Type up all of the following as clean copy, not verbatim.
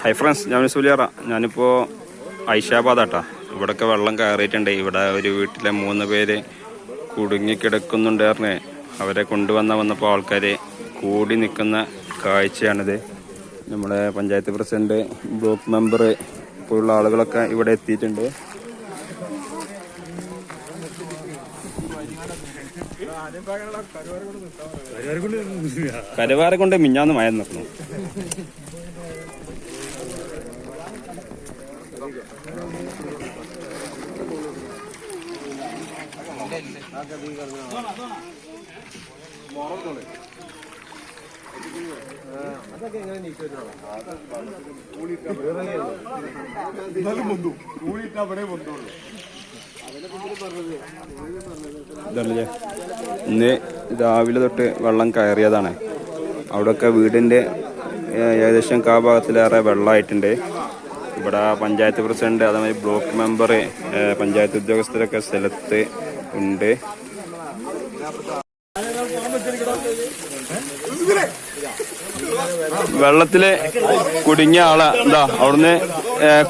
Hi friends, ഞാൻ സുലിയാറ. ഞാനിപ്പോൾ ഐഷാബാദാട്ടാ. ഇവിടെയൊക്കെ വെള്ളം കയറിയിട്ടുണ്ട്. ഇവിടെ ഒരു വീട്ടിലെ 3 പേര് കുടുങ്ങിക്കിടക്കുന്നുണ്ടായിരുന്നേ. അവരെ വന്നപ്പോൾ ആൾക്കാർ കൂടി നിൽക്കുന്ന കാഴ്ചയാണിത്. നമ്മുടെ പഞ്ചായത്ത് പ്രസിഡന്റ്, ബ്ലോക്ക് മെമ്പർ പോലുള്ള ആളുകളൊക്കെ ഇവിടെ എത്തിയിട്ടുണ്ട്. കരുവാരെ കൊണ്ട് മിഞ്ഞാന്ന് മഴ നിർത്തുന്നു. ഇന്ന് രാവിലെ തൊട്ട് വെള്ളം കയറിയതാണ്. അവിടെയൊക്കെ വീടിൻ്റെ ഏകദേശം ഭാഗത്തിലേറെ വെള്ളമായിട്ടുണ്ട്. ഇവിടെ പഞ്ചായത്ത് പ്രസിഡന്റ്, അതേമാതിരി ബ്ലോക്ക് മെമ്പർ, പഞ്ചായത്ത് ഉദ്യോഗസ്ഥരൊക്കെ സ്ഥലത്ത് ഉണ്ട്. വെള്ളത്തില് കുടുങ്ങിയ ആളാ ഇതാ അവിടുന്ന്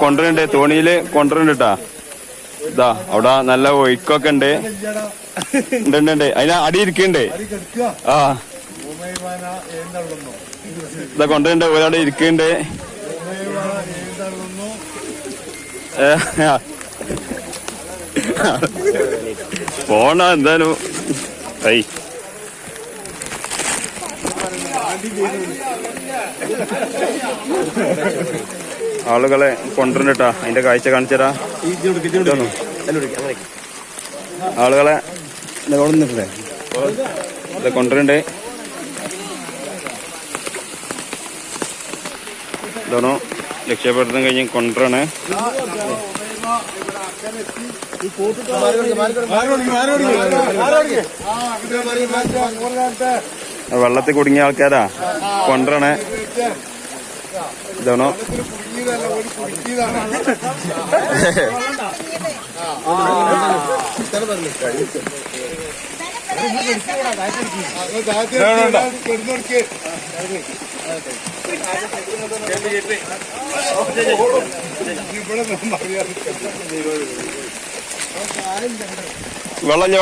കൊണ്ടുവരണ്ട്, തോണിയില് കൊണ്ടുവരണ്ടാ. ഇതാ അവിടെ നല്ല ഒഴുക്കൊക്കെ ഉണ്ട്. അതിന് അടി ഇരിക്കണ്ടേ. ആ ഇതാ കൊണ്ടുവരണ്ട്, ഒരാടെ ഇരിക്കണ്ട്. പോണ എന്തായാലും ഐ ആളുകളെ കൊണ്ടുവരണ്ടാ. അതിന്റെ കാഴ്ച കാണിച്ചരാ. ആളുകളെ ഇത് കൊണ്ടുവരണ്ടേ. ഇതാണോ രക്ഷപ്പെടുത്താൻ കഴിഞ്ഞ് കൊണ്ടുവരണേ. വെള്ളത്തിൽ കുടുങ്ങിയ ആൾക്കാരാ കൊണ്ടുവരണേ. ഇതാണോ വെള്ളം